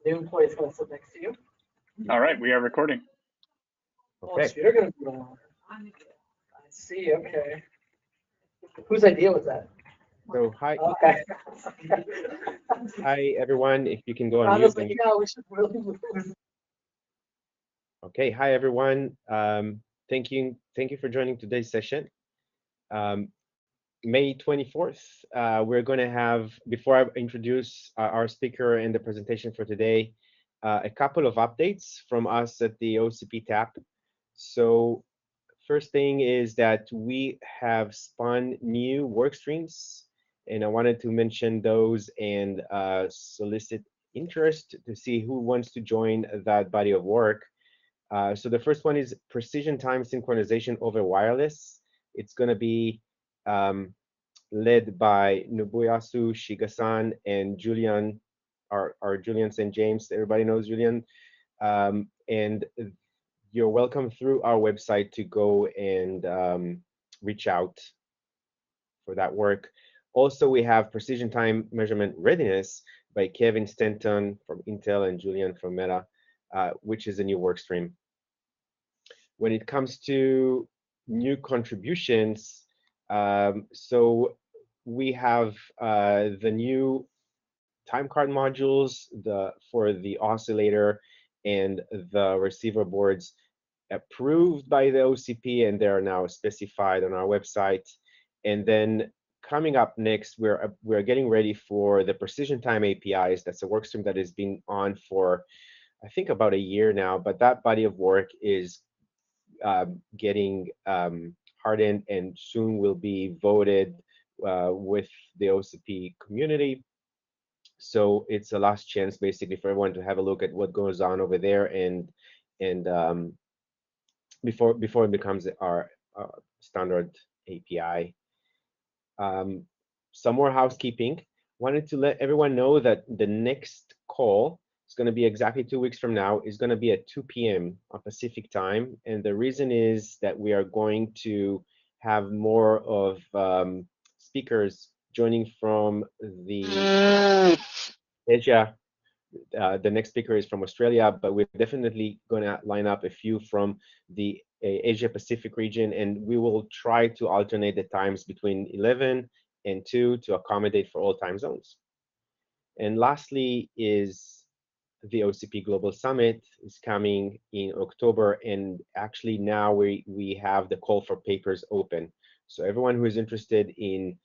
new employee is going to sit next to you. All right, we are recording. Okay. Oh, so you're going to be on. I see. Okay. Whose idea was that? So hi. Okay. Hi everyone. If you can go on Honestly, mute. we should really move. Okay. Hi everyone. Thank you for joining today's session. May 24th. We're going to have, before I introduce our speaker and the presentation for today, a couple of updates from us at the OCP TAP. So first thing is that we have spun new work streams, and I wanted to mention those and solicit interest to see who wants to join that body of work. So the first one is precision time synchronization over wireless. It's going to be led by Nobuyasu Shiga-san and Julian, our Julian St. James. Everybody knows Julian. And you're welcome through our website to go and reach out for that work. Also, we have precision time measurement readiness by Kevin Stanton from Intel and Julian from Meta, which is a new work stream. When it comes to new contributions, so we have the new time card modules for the oscillator and the receiver boards approved by the OCP, and they're now specified on our website. And then coming up next, we're getting ready for the precision time APIs. That's a work stream that has been on for, I think, about a year now, but that body of work is getting hardened and soon will be voted with the OCP community. So it's a last chance basically for everyone to have a look at what goes on over there, and before it becomes our standard API. Some more housekeeping. Wanted to let everyone know that the next call is going to be exactly 2 weeks from now. Is going to be at 2 p.m. on Pacific time, and the reason is that we are going to have more of speakers joining from the Asia. The next speaker is from Australia, but we're definitely going to line up a few from the Asia Pacific region, and we will try to alternate the times between 11 and 2 to accommodate for all time zones. And lastly is the OCP Global Summit is coming in October, and actually now we have the call for papers open. So everyone who is interested in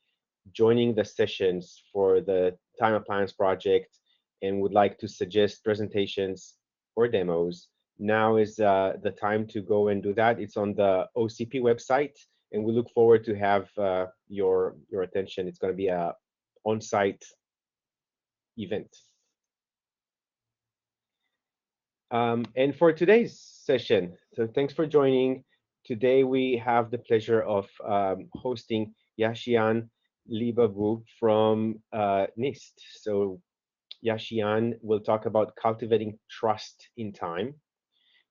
joining the sessions for the Time Appliance project and would like to suggest presentations or demos, now is the time to go and do that. It's on the OCP website, and we look forward to have your attention. It's going to be a on-site event. And for today's session, so thanks for joining. Today we have the pleasure of hosting Yashian Libabu from NIST. So Yashian will talk about cultivating trust in time.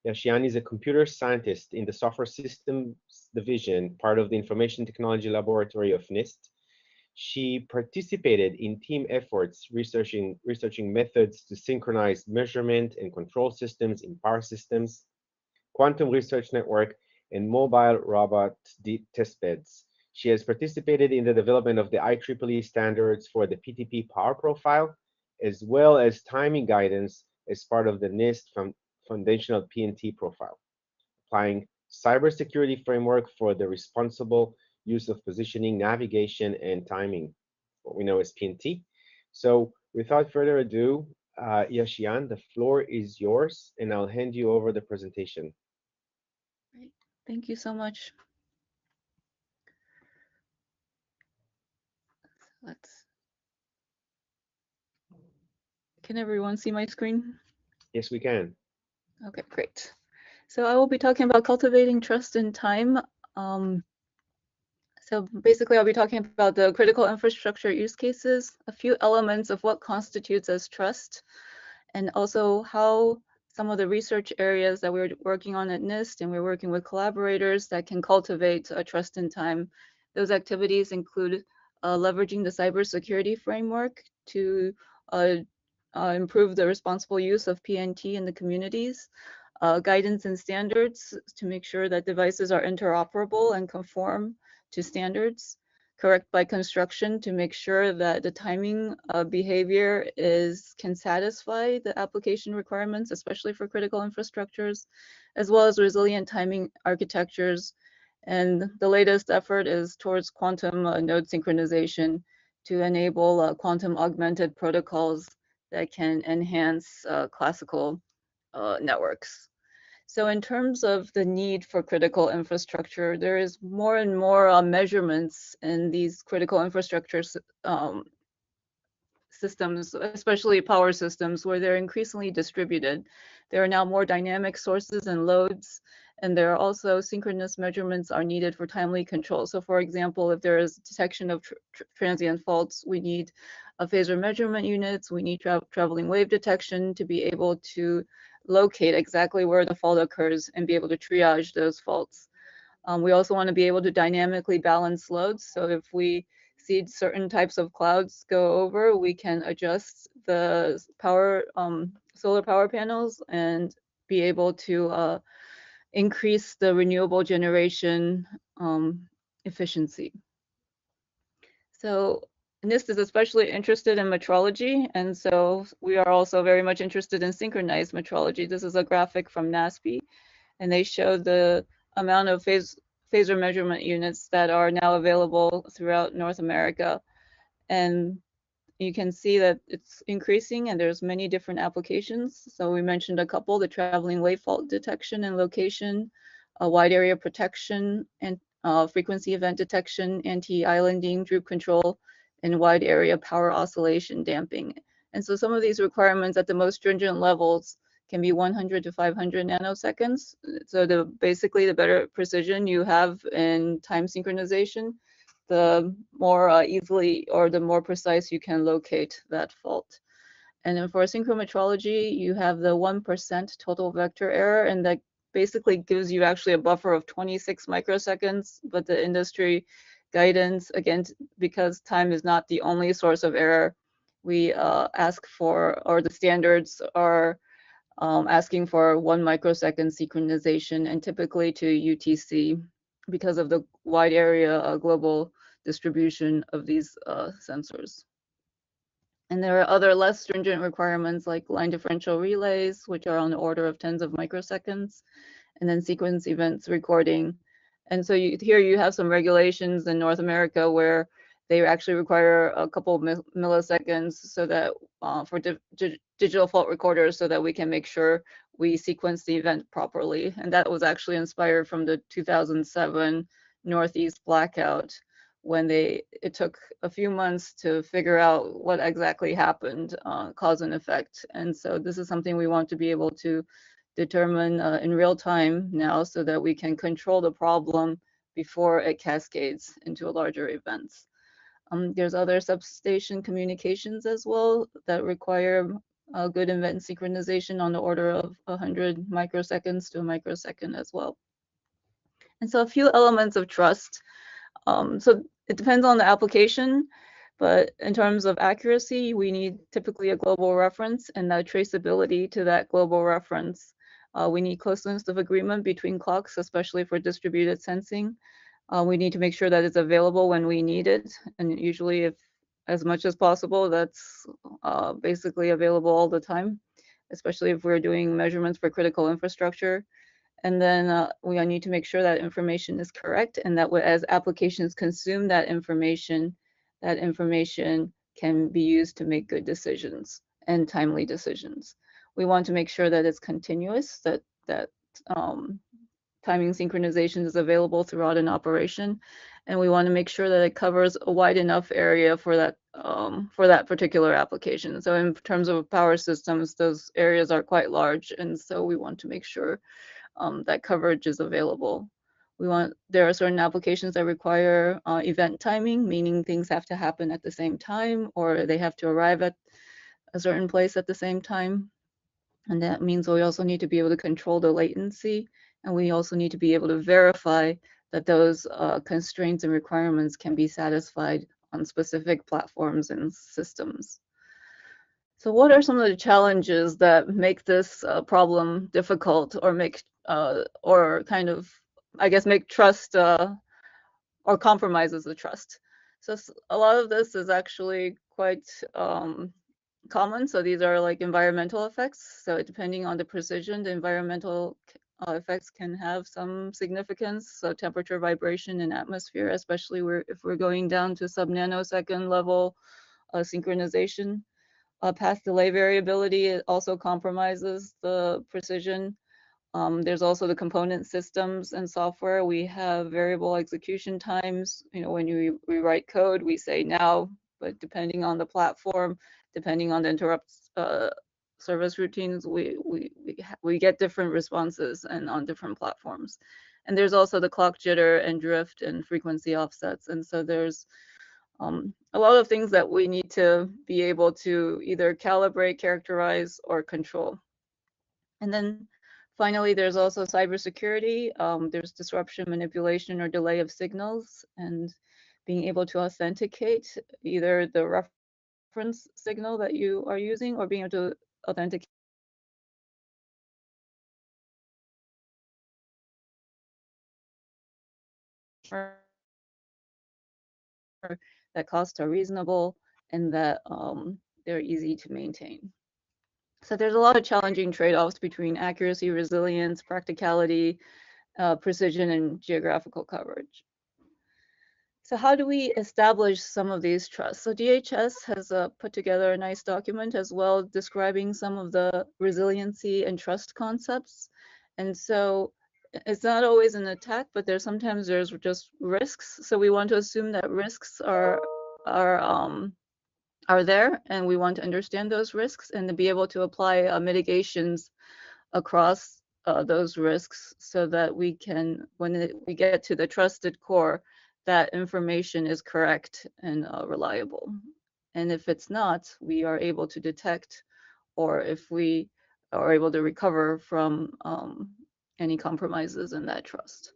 Yashian is a computer scientist in the Software Systems Division, part of the Information Technology Laboratory of NIST. She participated in team efforts researching methods to synchronize measurement and control systems in power systems, quantum research network, and mobile robot testbeds. She has participated in the development of the IEEE standards for the PTP power profile, as well as timing guidance as part of the NIST foundational P&T profile, applying cybersecurity framework for the responsible use of positioning, navigation, and timing, what we know as P&T. So without further ado, Yashian, the floor is yours, and I'll hand you over the presentation. Great. Thank you so much. Can everyone see my screen? Yes, we can. Okay, great. So I will be talking about cultivating trust in time. So basically, I'll be talking about the critical infrastructure use cases, a few elements of what constitutes as trust, and also how some of the research areas that we're working on at NIST, and we're working with collaborators that can cultivate trust in time. Those activities include leveraging the cybersecurity framework to improve the responsible use of PNT in the communities, guidance and standards to make sure that devices are interoperable and conform to standards, correct by construction to make sure that the timing behavior can satisfy the application requirements, especially for critical infrastructures, as well as resilient timing architectures. And the latest effort is towards quantum node synchronization to enable quantum augmented protocols that can enhance classical networks. So in terms of the need for critical infrastructure, there is more and more measurements in these critical infrastructure systems, especially power systems, where they're increasingly distributed. There are now more dynamic sources and loads, and there are also synchronous measurements are needed for timely control. So for example, if there is detection of transient faults, we need phasor measurement units, we need traveling wave detection to be able to locate exactly where the fault occurs and be able to triage those faults. We also want to be able to dynamically balance loads. So if we see certain types of clouds go over, we can adjust the power, solar power panels and be able to increase the renewable generation efficiency. So NIST is especially interested in metrology, and so we are also very much interested in synchronized metrology. This is a graphic from NASP, and they show the amount of phasor measurement units that are now available throughout North America. And you can see that it's increasing and there's many different applications. So we mentioned a couple, the traveling wave fault detection and location, wide area protection, and frequency event detection, anti-islanding, droop control, and wide area power oscillation damping. And so some of these requirements at the most stringent levels can be 100 to 500 nanoseconds. So basically the better precision you have in time synchronization, the more easily or the more precise you can locate that fault. And then for synchrometrology, you have the 1% total vector error, and that basically gives you actually a buffer of 26 microseconds, but the industry guidance, again, because time is not the only source of error, we ask for, or the standards are asking for 1 microsecond synchronization and typically to UTC because of the wide area global distribution of these sensors. And there are other less stringent requirements like line differential relays, which are on the order of tens of microseconds, and then sequence events recording. And so here you have some regulations in North America where they actually require a couple of milliseconds so that for digital fault recorders so that we can make sure we sequence the event properly. And that was actually inspired from the 2007 Northeast blackout when it took a few months to figure out what exactly happened, cause and effect. And so this is something we want to be able to determine in real time now so that we can control the problem before it cascades into larger events. There's other substation communications as well that require good event synchronization on the order of 100 microseconds to a microsecond as well. And so a few elements of trust. So it depends on the application, but in terms of accuracy, we need typically a global reference and the traceability to that global reference. We need closeness of agreement between clocks, especially for distributed sensing. We need to make sure that it's available when we need it, and usually, if as much as possible, that's basically available all the time, especially if we're doing measurements for critical infrastructure. And then we need to make sure that information is correct and that as applications consume that information can be used to make good decisions and timely decisions. We want to make sure that it's continuous, that timing synchronization is available throughout an operation, and we want to make sure that it covers a wide enough area for that particular application. So in terms of power systems, those areas are quite large, and so we want to make sure that coverage is available. There are certain applications that require event timing, meaning things have to happen at the same time or they have to arrive at a certain place at the same time. And that means we also need to be able to control the latency, and we also need to be able to verify that those constraints and requirements can be satisfied on specific platforms and systems. So what are some of the challenges that make this problem difficult, or make or kind of, I guess, make trust or compromises the trust? So a lot of this is actually quite common. So these are like environmental effects. So depending on the precision, the environmental effects can have some significance. So temperature, vibration, and atmosphere, especially if we're going down to sub-nanosecond level synchronization. Path delay variability, it also compromises the precision. There's also the component systems and software. We have variable execution times. You know, when we write code, we say now, but depending on the platform, depending on the interrupt service routines, we get different responses and on different platforms. And there's also the clock jitter and drift and frequency offsets. And so there's a lot of things that we need to be able to either calibrate, characterize, or control. And then finally, there's also cybersecurity. There's disruption, manipulation, or delay of signals, and being able to authenticate either the reference signal that you are using, or being able to authenticate that costs are reasonable and that they're easy to maintain. So there's a lot of challenging trade-offs between accuracy, resilience, practicality, precision, and geographical coverage. So how do we establish some of these trusts? So DHS has put together a nice document as well describing some of the resiliency and trust concepts. And so it's not always an attack, but sometimes there's just risks. So we want to assume that risks are there, and we want to understand those risks and to be able to apply mitigations across those risks, so that we can, when we get to the trusted core, that information is correct and reliable. And if it's not, we are able to detect, or if we are able to recover from any compromises in that trust.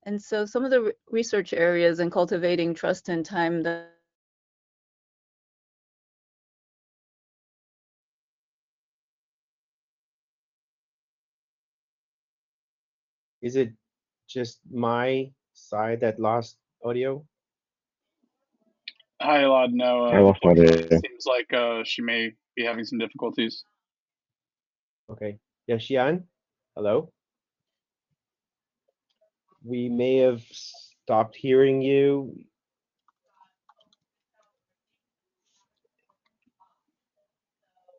And so some of the research areas in cultivating trust in time that Is it just my side that lost audio? Hi, Elad. No, I lost audio. seems like she may be having some difficulties. Okay. Yeah, Xian, hello. We may have stopped hearing you.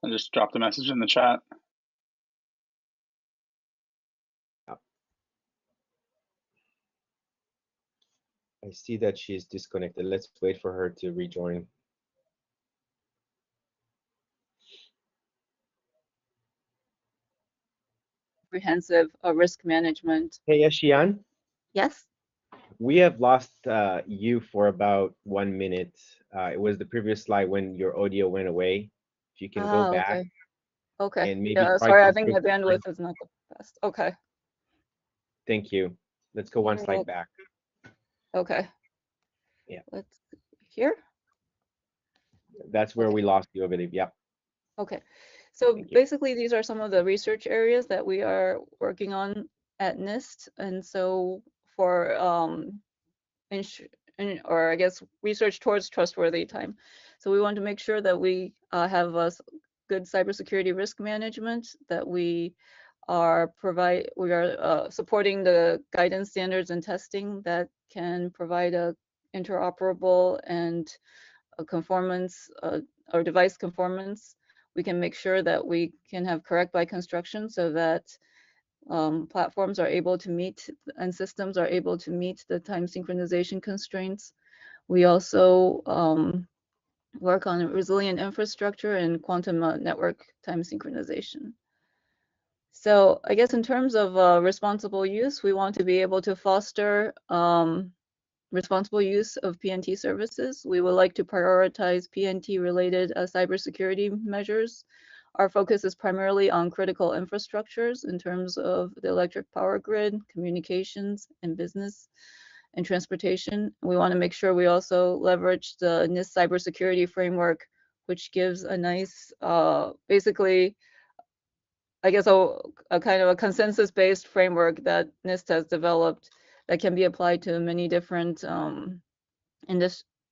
I just dropped a message in the chat. I see that she's disconnected. Let's wait for her to rejoin. comprehensive risk management. Hey, Xian, Yes? we have lost you for about 1 minute. It was the previous slide when your audio went away. If you can go back Okay. Okay. and maybe Yeah, try sorry, to I think my improve the screen. bandwidth is not the best. Okay. Thank you. Let's go one You're slide welcome. back. Okay. Yeah. Let's here. That's where Okay. we lost you, I believe. Yeah. Okay. So Thank you. basically, these are some of the research areas that we are working on at NIST. And so for or I guess research towards trustworthy time. So we want to make sure that we have a good cybersecurity risk management, that we are supporting the guidance, standards, and testing that can provide a interoperable and a conformance or device conformance. We can make sure that we can have correct by construction, so that platforms are able to meet and systems are able to meet the time synchronization constraints. We also work on resilient infrastructure and quantum network time synchronization. So I guess in terms of responsible use, we want to be able to foster responsible use of PNT services. We would like to prioritize PNT-related cybersecurity measures. Our focus is primarily on critical infrastructures in terms of the electric power grid, communications, and business and transportation. We want to make sure we also leverage the NIST cybersecurity framework which gives a nice, basically, I guess a kind of a consensus-based framework that NIST has developed that can be applied to many different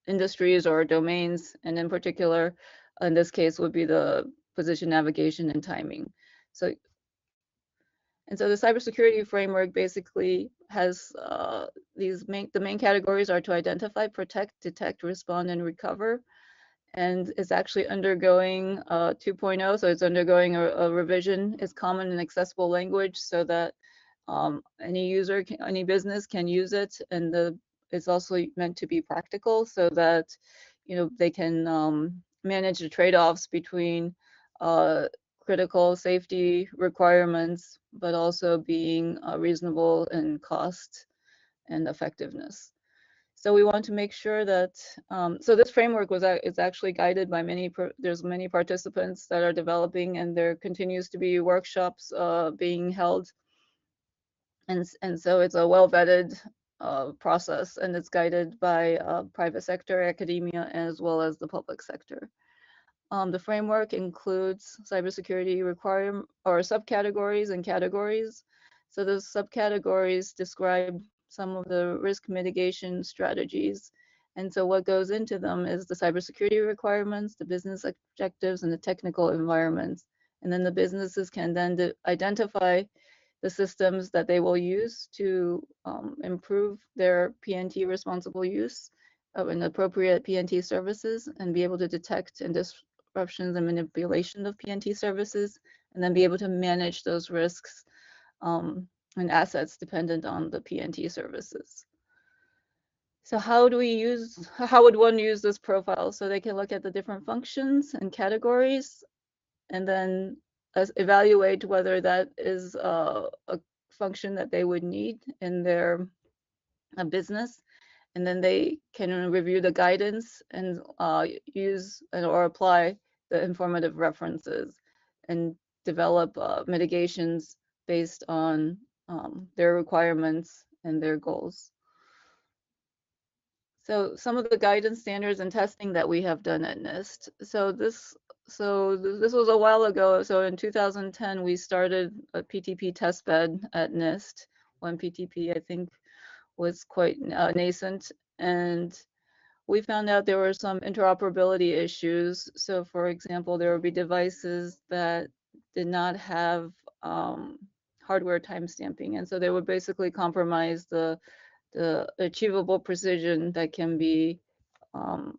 industries or domains, and in particular, in this case, would be the position navigation and timing. So the cybersecurity framework basically has the main categories are to identify, protect, detect, respond, and recover. And it's actually undergoing 2.0, so it's undergoing a revision. It's common and accessible language so that any user, any business can use it, and it's also meant to be practical so that they can manage the trade-offs between critical safety requirements, but also being reasonable in cost and effectiveness. So we want to make sure that, so this framework is actually guided by there's many participants that are developing, and there continues to be workshops being held. And so it's a well-vetted process, and it's guided by private sector, academia, as well as the public sector. The framework includes cybersecurity subcategories and categories. So those subcategories describe some of the risk mitigation strategies. And so what goes into them is the cybersecurity requirements, the business objectives, and the technical environments. And then the businesses can then identify the systems that they will use to improve their PNT responsible use of an appropriate PNT services, and be able to detect and disruptions and manipulation of PNT services, and then be able to manage those risks and assets dependent on the PNT services. So how would one use this profile? So they can look at the different functions and categories, and then evaluate whether that is a function that they would need in their business. And then they can review the guidance and use or apply the informative references and develop mitigations based on their requirements and their goals. So some of the guidance standards and testing that we have done at NIST. So this was a while ago. So in 2010, we started a PTP testbed at NIST, when PTP, I think, was quite nascent. And we found out there were some interoperability issues. So for example, there would be devices that did not have hardware timestamping. And so they would basically compromise the achievable precision that can be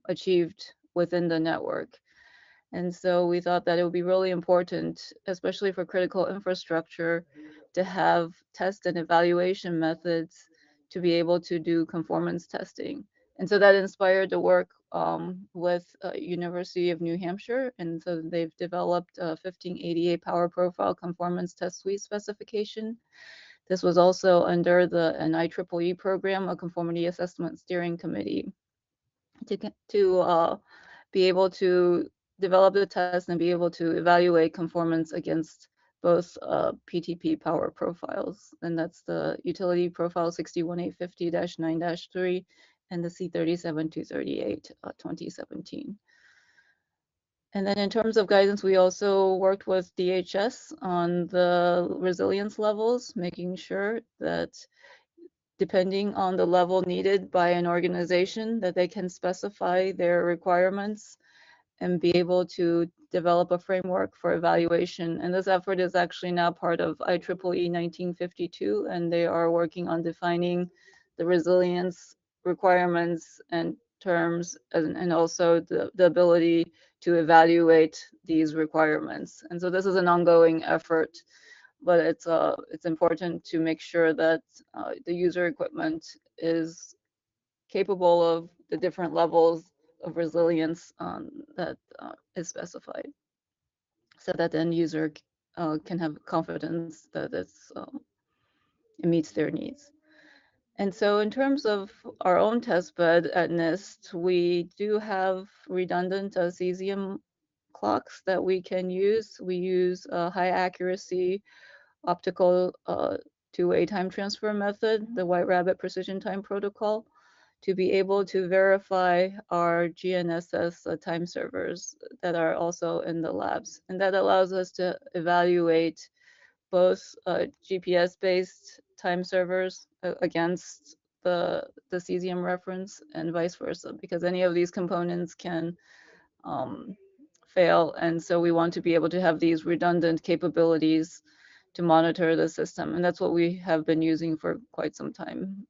achieved within the network. And so we thought that it would be really important, especially for critical infrastructure, to have test and evaluation methods to be able to do conformance testing. And so that inspired the work with University of New Hampshire. And so they've developed a 1588 Power Profile Conformance Test Suite specification. This was also under the IEEE program, a Conformity Assessment Steering Committee, to be able to develop the test and be able to evaluate conformance against both PTP power profiles. And that's the Utility Profile 61850-9-3 and the C37238 2017. And then in terms of guidance, we also worked with DHS on the resilience levels, making sure that depending on the level needed by an organization, that they can specify their requirements and be able to develop a framework for evaluation. And this effort is actually now part of IEEE 1952, and they are working on defining the resilience requirements and terms, and also the ability to evaluate these requirements. And so this is an ongoing effort, but it's important to make sure that the user equipment is capable of the different levels of resilience that is specified, so that the end user can have confidence that it meets their needs. And so in terms of our own testbed at NIST, we do have redundant cesium clocks that we can use. We use a high accuracy optical two-way time transfer method, the White Rabbit Precision Time Protocol, to be able to verify our GNSS time servers that are also in the labs. And that allows us to evaluate both GPS-based time servers against the cesium reference and vice versa, because any of these components can fail. And so we want to be able to have these redundant capabilities to monitor the system. And that's what we have been using for quite some time,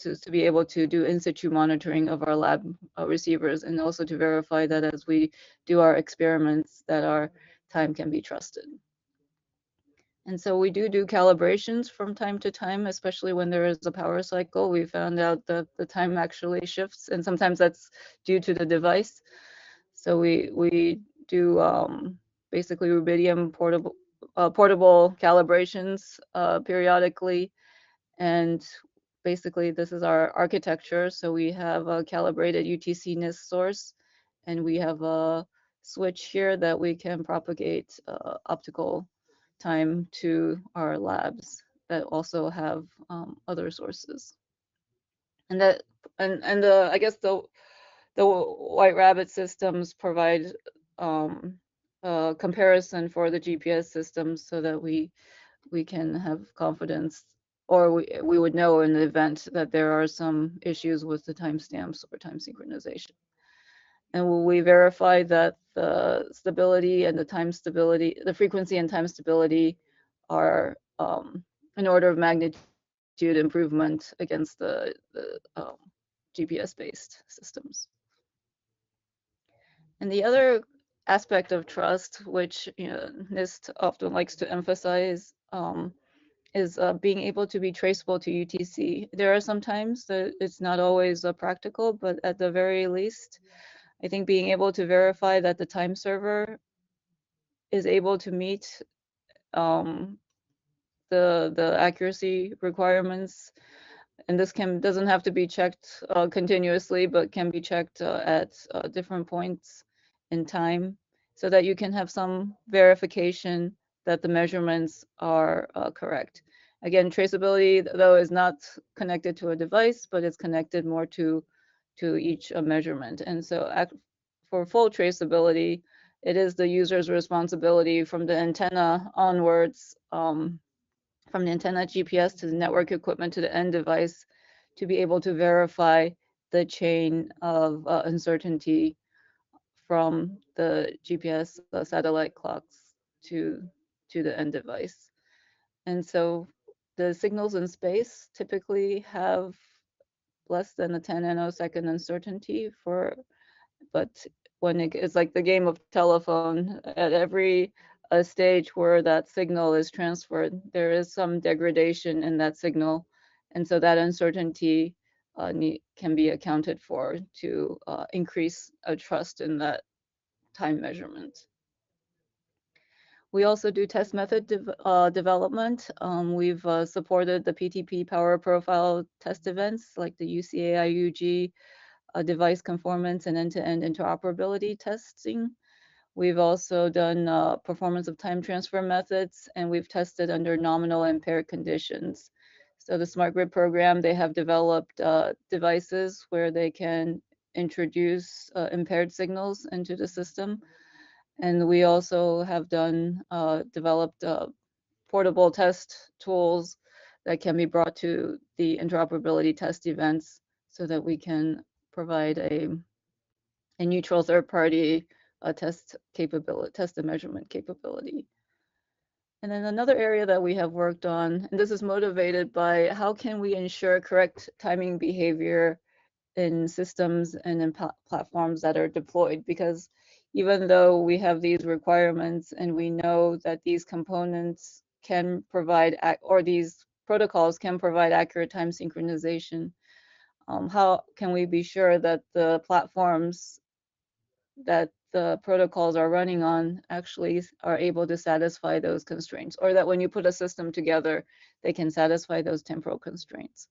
to be able to do in-situ monitoring of our lab receivers, and also to verify that as we do our experiments that our time can be trusted. And so we do calibrations from time to time, especially when there is a power cycle. We found out that the time actually shifts, and sometimes that's due to the device. So we do basically rubidium portable calibrations periodically. And basically this is our architecture. So we have a calibrated UTC NIST source, and we have a switch here that we can propagate optical time to our labs that also have other sources. And I guess the White Rabbit systems provide a comparison for the GPS systems, so that we can have confidence, or we would know in the event that there are some issues with the timestamps or time synchronization. And we verify that the stability and the time stability, the frequency and time stability are an order of magnitude improvement against the GPS-based systems. And the other aspect of trust, which NIST often likes to emphasize, is being able to be traceable to UTC. There are some times that it's not always practical, but at the very least, I think being able to verify that the time server is able to meet the accuracy requirements, and this doesn't have to be checked continuously, but can be checked at different points in time, so that you can have some verification that the measurements are correct. Again, traceability, though, is not connected to a device, but it's connected more to each measurement. And so for full traceability, it is the user's responsibility from the antenna onwards, from the antenna GPS to the network equipment to the end device, to be able to verify the chain of uncertainty from the GPS satellite clocks to the end device. And so the signals in space typically have less than a 10 nanosecond uncertainty but when it's like the game of telephone, at every stage where that signal is transferred, there is some degradation in that signal. And so that uncertainty can be accounted for to increase trust in that time measurement. We also do test method development. We've supported the PTP power profile test events like the UCAIUG device conformance and end-to-end interoperability testing. We've also done performance of time transfer methods, and we've tested under nominal impaired conditions. So the Smart Grid program, they have developed devices where they can introduce impaired signals into the system. And we also have developed portable test tools that can be brought to the interoperability test events, so that we can provide a neutral third-party test and measurement capability. And then another area that we have worked on, and this is motivated by how can we ensure correct timing behavior in systems and in platforms that are deployed, because even though we have these requirements and we know that these components can provide, or these protocols can provide accurate time synchronization, how can we be sure that the platforms that the protocols are running on actually are able to satisfy those constraints, or that when you put a system together, they can satisfy those temporal constraints?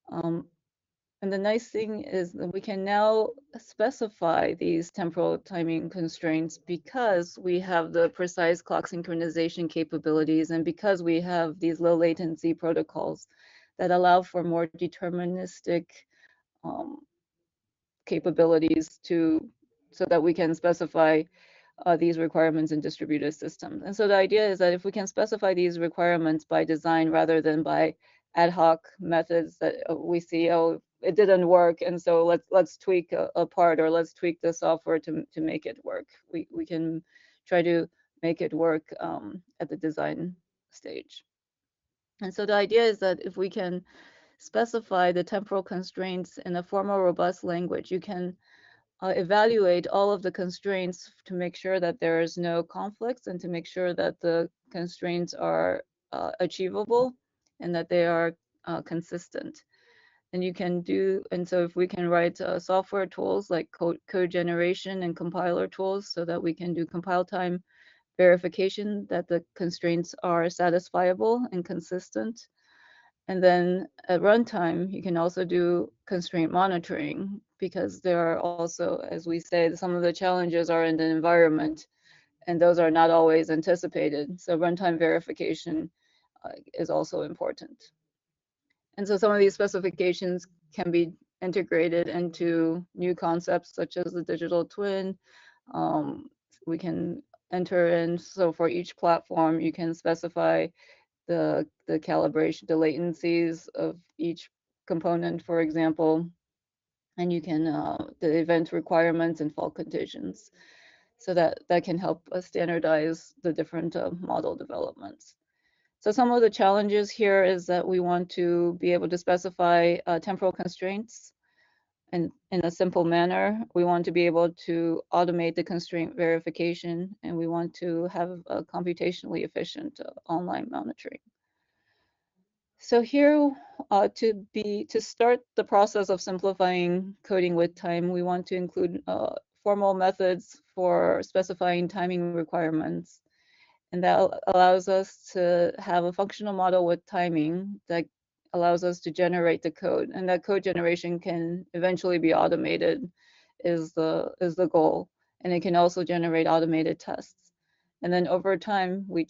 And the nice thing is that we can now specify these temporal timing constraints because we have the precise clock synchronization capabilities, and because we have these low latency protocols that allow for more deterministic capabilities so that we can specify these requirements in distributed systems. And so the idea is that if we can specify these requirements by design rather than by ad hoc methods that we see, oh, it didn't work, and so let's tweak a part, or let's tweak the software to make it work. We can try to make it work at the design stage. And so the idea is that if we can specify the temporal constraints in a formal, robust language, you can evaluate all of the constraints to make sure that there is no conflicts and to make sure that the constraints are achievable and that they are consistent. And you can do, and so if we can write software tools like code generation and compiler tools so that we can do compile time verification that the constraints are satisfiable and consistent. And then at runtime, you can also do constraint monitoring because there are also, as we say, some of the challenges are in the environment and those are not always anticipated. So runtime verification is also important. And so some of these specifications can be integrated into new concepts such as the digital twin. We can enter in, so for each platform, you can specify the calibration, the latencies of each component, for example, and you can the event requirements and fault conditions. So that can help us standardize the different model developments. So some of the challenges here is that we want to be able to specify temporal constraints in a simple manner. We want to be able to automate the constraint verification, and we want to have a computationally efficient online monitoring. So here, to start the process of simplifying coding with time, we want to include formal methods for specifying timing requirements. And that allows us to have a functional model with timing that allows us to generate the code. And that code generation can eventually be automated is the goal. And it can also generate automated tests. And then over time, we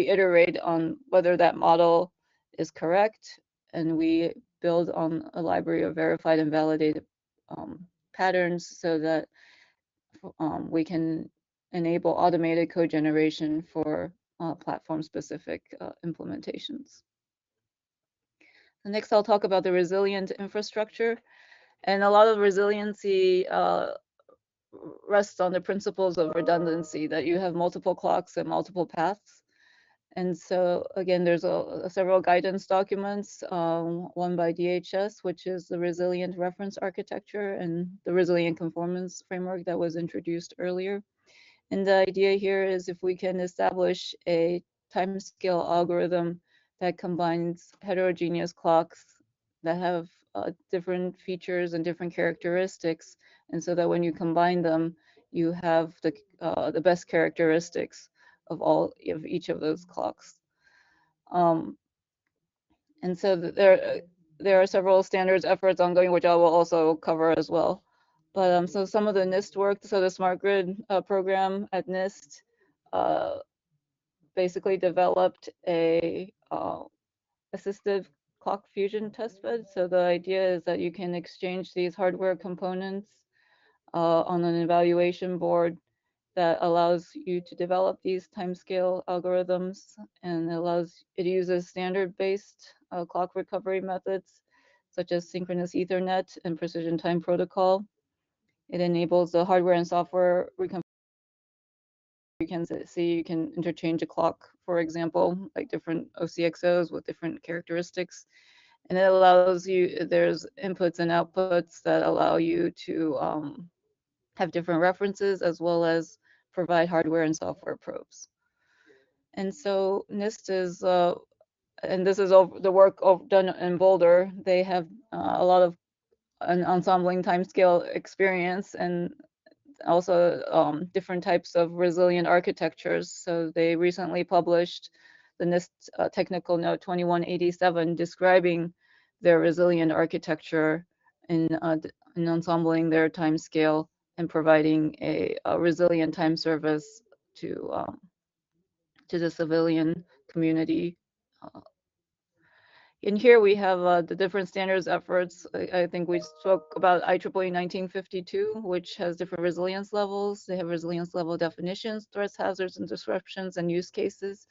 iterate on whether that model is correct. And we build on a library of verified and validated patterns so that we can enable automated code generation for platform-specific implementations. Next, I'll talk about the resilient infrastructure. And a lot of resiliency rests on the principles of redundancy, that you have multiple clocks and multiple paths. And so, again, there's several guidance documents, one by DHS, which is the resilient reference architecture, and the resilient conformance framework that was introduced earlier. And the idea here is if we can establish a timescale algorithm that combines heterogeneous clocks that have different features and different characteristics, and so that when you combine them, you have the best characteristics of each of those clocks. And so there are several standards efforts ongoing, which I will also cover as well. But so some of the NIST work, so the Smart Grid program at NIST basically developed a assistive clock fusion testbed. So the idea is that you can exchange these hardware components on an evaluation board that allows you to develop these timescale algorithms, and it uses standard-based clock recovery methods such as synchronous Ethernet and precision time protocol. It enables the hardware and software reconfiguration. You can interchange a clock, for example, like different OCXOs with different characteristics. And it allows you, there's inputs and outputs that allow you to have different references as well as provide hardware and software probes. And so NIST is, and this is the work done in Boulder. They have a lot of an ensembling timescale experience and also different types of resilient architectures. So they recently published the NIST technical note 2187 describing their resilient architecture in ensembling their timescale and providing a resilient time service to the civilian community. in here we have the different standards efforts. I think we spoke about IEEE 1952, which has different resilience levels. They have resilience level definitions, threats, hazards, and disruptions, and use cases,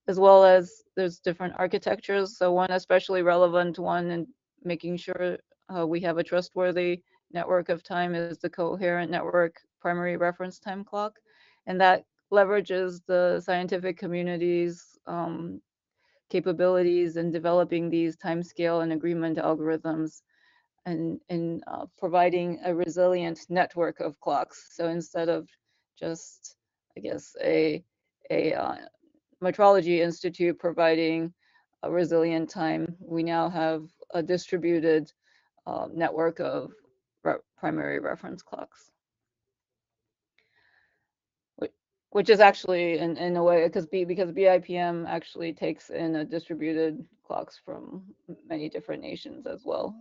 as well as there's different architectures. So one especially relevant one in making sure we have a trustworthy network of time is the coherent network primary reference time clock. And that leverages the scientific community's capabilities in developing these timescale and agreement algorithms and in providing a resilient network of clocks. So instead of just, I guess, a metrology institute providing a resilient time, we now have a distributed network of primary reference clocks. Which is actually in a way because BIPM actually takes in a distributed clocks from many different nations as well.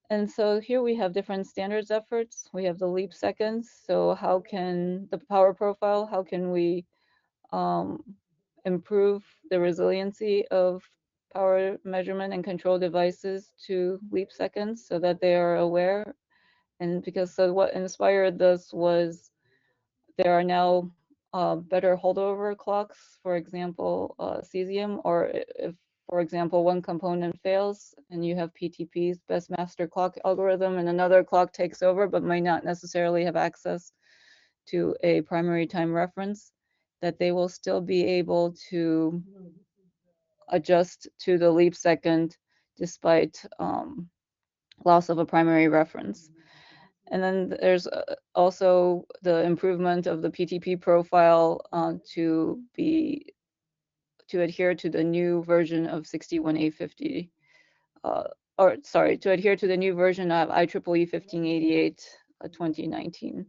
And so here we have different standards efforts. We have the leap seconds. So how can the power profile, how can we improve the resiliency of power measurement and control devices to leap seconds so that they are aware? And because so what inspired this was there are now better holdover clocks, for example, cesium, or if, for example, one component fails and you have PTP's best master clock algorithm and another clock takes over but might not necessarily have access to a primary time reference, that they will still be able to adjust to the leap second despite loss of a primary reference. And then there's also the improvement of the PTP profile to adhere to the new version of 61850, or sorry, to adhere to the new version of IEEE 1588 2019.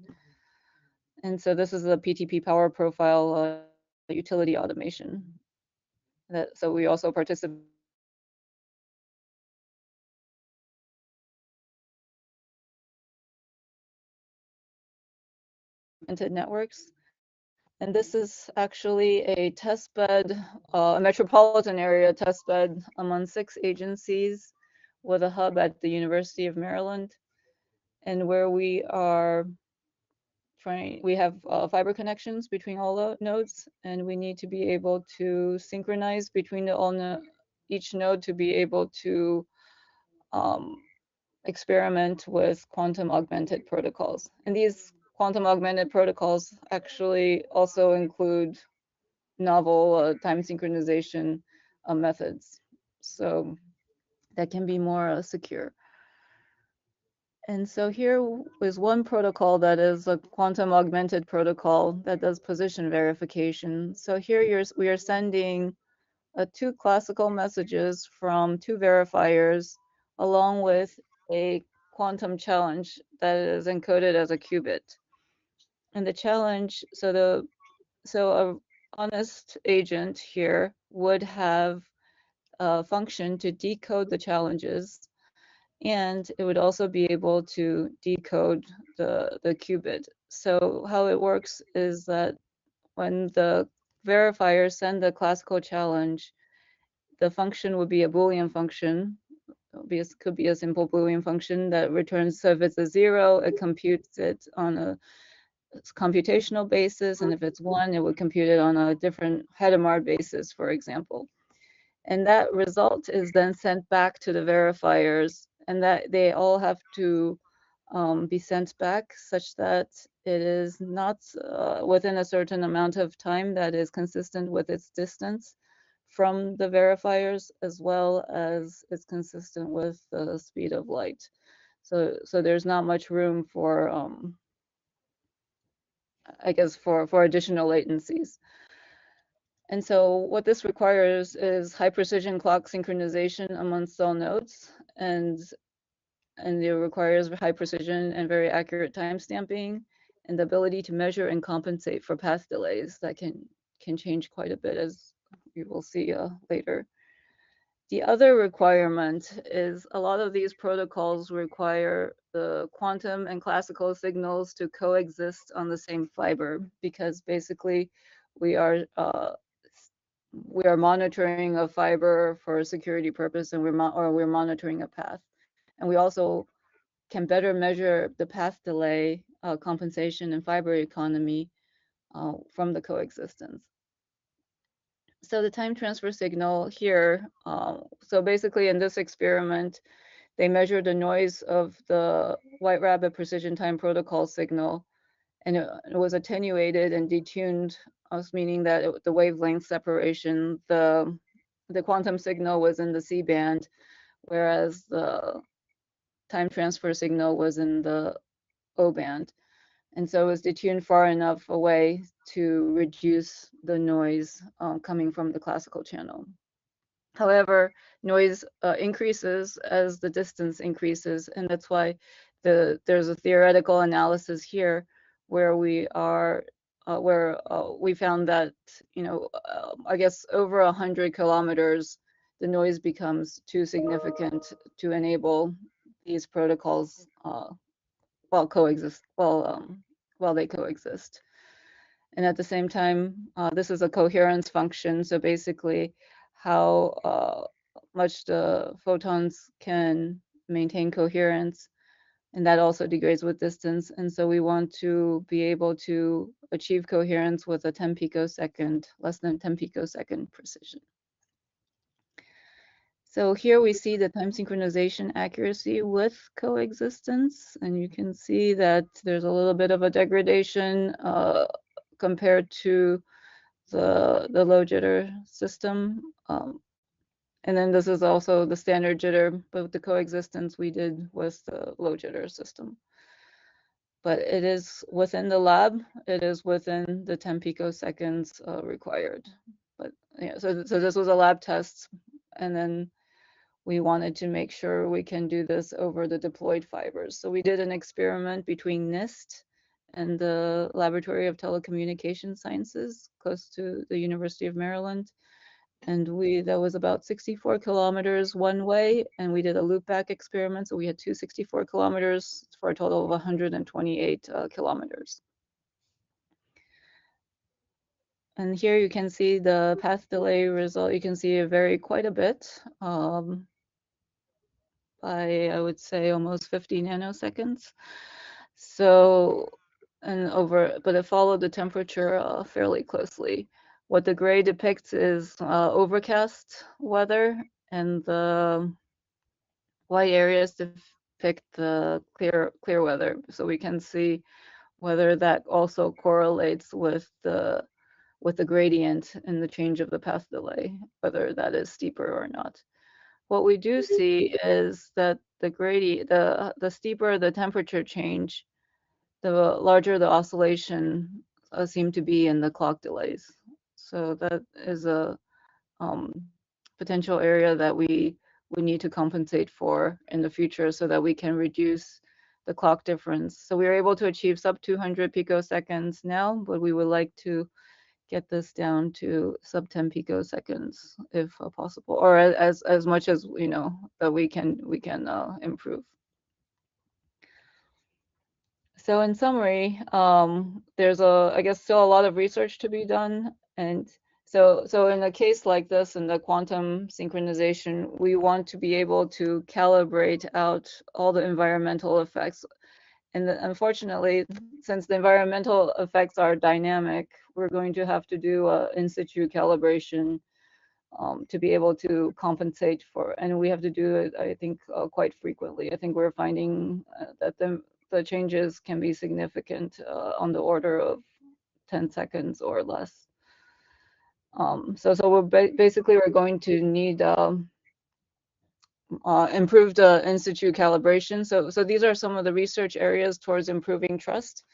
And so this is the PTP power profile utility automation. So we also participate networks. And this is actually a test bed, a metropolitan area test bed among 6 agencies with a hub at the University of Maryland, and where we are we have fiber connections between all the nodes, and we need to be able to synchronize between each node to be able to experiment with quantum augmented protocols. And these quantum augmented protocols actually also include novel time synchronization methods, so that can be more secure. And so here is one protocol that is a quantum augmented protocol that does position verification. So here we are sending 2 classical messages from 2 verifiers along with a quantum challenge that is encoded as a qubit. And the challenge, so a honest agent here would have a function to decode the challenges, and it would also be able to decode the qubit. So how it works is that when the verifiers send the classical challenge, the function would be a Boolean function. Could be a simple Boolean function that returns, so if it's a 0, it computes it on a computational basis, and if it's 1, it would compute it on a different Hadamard basis, for example. And that result is then sent back to the verifiers, and that they all have to be sent back such that it is not within a certain amount of time that is consistent with its distance from the verifiers, as well as it's consistent with the speed of light. So there's not much room for, I guess, for additional latencies. And so what this requires is high precision clock synchronization amongst all nodes, and it requires high precision and very accurate timestamping, and the ability to measure and compensate for path delays that can change quite a bit, as we will see later. The other requirement is a lot of these protocols require the quantum and classical signals to coexist on the same fiber, because basically we are we are monitoring a fiber for a security purpose, and we're monitoring a path. And we also can better measure the path delay, compensation, and fiber economy from the coexistence. So the time transfer signal here, so basically in this experiment, they measured the noise of the White Rabbit precision time protocol signal, and it was attenuated and detuned, meaning that the wavelength separation, the quantum signal was in the C band, whereas the time transfer signal was in the O band. And so it was detuned far enough away to reduce the noise coming from the classical channel. However, noise increases as the distance increases, and that's why there's a theoretical analysis here where we are we found that, you know, I guess over 100 kilometers, the noise becomes too significant to enable these protocols while they coexist. And at the same time, this is a coherence function. So basically, how much the photons can maintain coherence, and that also degrades with distance. And so we want to be able to achieve coherence with a 10 picosecond, less than 10 picosecond precision. So here we see the time synchronization accuracy with coexistence, and you can see that there's a little bit of a degradation compared to the low jitter system. And then this is also the standard jitter, but with the coexistence we did with the low jitter system. But it is within the lab, it is within the 10 picoseconds required. But yeah, so this was a lab test, and then we wanted to make sure we can do this over the deployed fibers. So we did an experiment between NIST and the Laboratory of Telecommunication Sciences, close to the University of Maryland. And that was about 64 kilometers one way, and we did a loopback experiment. So we had 264 kilometers for a total of 128 kilometers. And here you can see the path delay result. You can see it vary quite a bit. By, I would say, almost 50 nanoseconds. So, but it followed the temperature fairly clearly. What the gray depicts is overcast weather, and the white areas depict the clear weather. So we can see whether that also correlates with the gradient in the change of the path delay, whether that is steeper or not. What we do see is that the steeper the temperature change, the larger the oscillation seem to be in the clock delays. So that is a potential area that we need to compensate for in the future so that we can reduce the clock difference. So we are able to achieve sub 200 picoseconds now, but we would like to get this down to sub 10 picoseconds if possible, or as much as you know that we can improve. So in summary, there's I guess still a lot of research to be done, and so in a case like this, in the quantum synchronization, we want to be able to calibrate out all the environmental effects. And unfortunately, since the environmental effects are dynamic, we're going to have to do in-situ calibration to be able to compensate for, and we have to do it, I think, quite frequently. I think we're finding that the changes can be significant on the order of 10 seconds or less. So basically we're going to need improved in-situ calibration. So these are some of the research areas towards improving trust.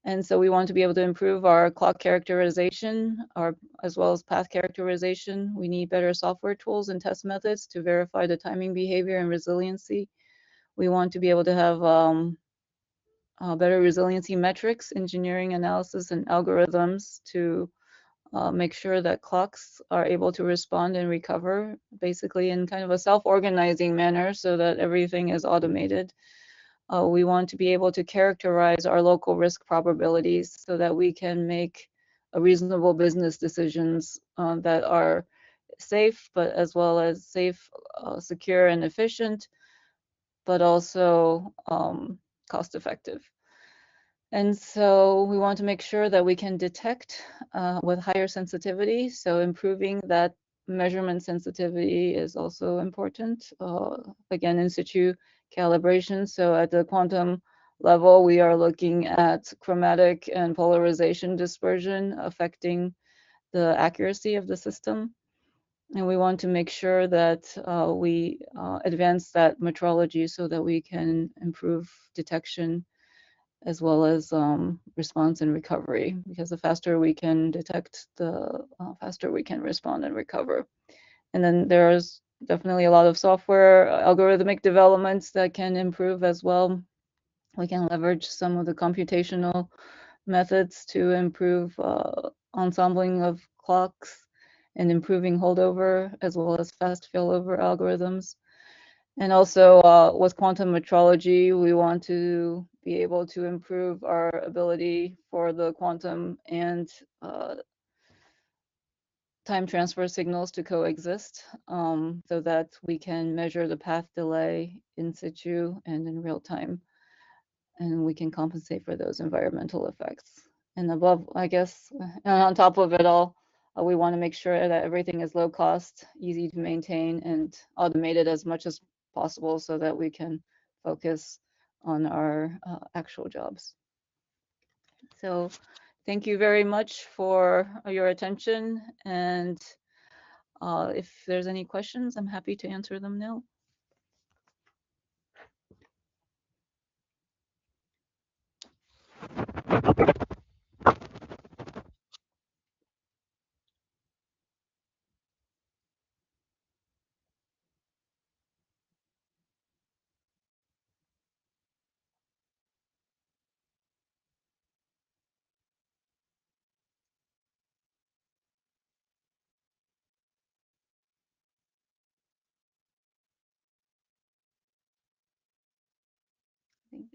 And so we want to be able to improve our clock characterization, as well as path characterization. We need better software tools and test methods to verify the timing behavior and resiliency. We want to be able to have better resiliency metrics, engineering analysis, and algorithms to make sure that clocks are able to respond and recover, basically in kind of a self-organizing manner so that everything is automated. We want to be able to characterize our local risk probabilities so that we can make reasonable business decisions that are safe, but as well as safe, secure, and efficient, but also cost effective. And so we want to make sure that we can detect with higher sensitivity. So improving that measurement sensitivity is also important. Again, in situ calibration. So at the quantum level, we are looking at chromatic and polarization dispersion affecting the accuracy of the system. And we want to make sure that we advance that metrology so that we can improve detection as well as response and recovery, because the faster we can detect, the faster we can respond and recover. And then there's definitely a lot of software algorithmic developments that can improve as well. We can leverage some of the computational methods to improve ensembling of clocks and improving holdover, as well as fast failover algorithms. And also with quantum metrology, we want to be able to improve our ability for the quantum and time transfer signals to coexist, so that we can measure the path delay in situ and in real time, and we can compensate for those environmental effects. And above, I guess, and on top of it all, we want to make sure that everything is low cost, easy to maintain, and automated as much as possible so that we can focus on our actual jobs. So thank you very much for your attention. And if there's any questions, I'm happy to answer them now.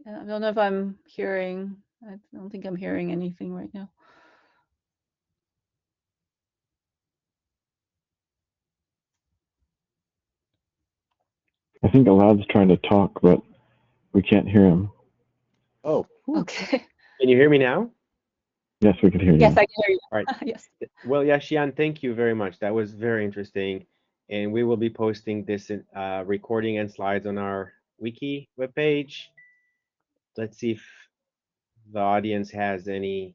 I don't know if I'm hearing, I don't think I'm hearing anything right now. I think Alad's trying to talk, but we can't hear him. Oh, Okay. can you hear me now? Yes, we can hear you. Yes, I can hear you. All right. Yes. Well, yeah, Xian, thank you very much. That was very interesting. And we will be posting this recording and slides on our wiki webpage. Let's see if the audience has any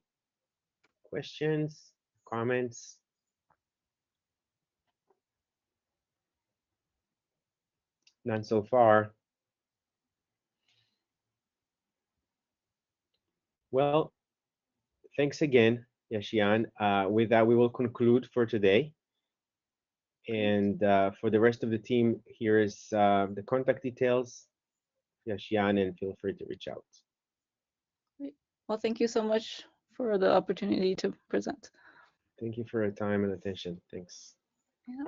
questions, comments. None so far. Well, thanks again, Yashian. With that, we will conclude for today. And for the rest of the team, here is the contact details, Yashian, and feel free to reach out. Great. Well, thank you so much for the opportunity to present. Thank you for your time and attention. Thanks. Yeah.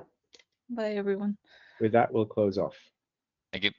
Bye, everyone. With that, we'll close off. Thank you.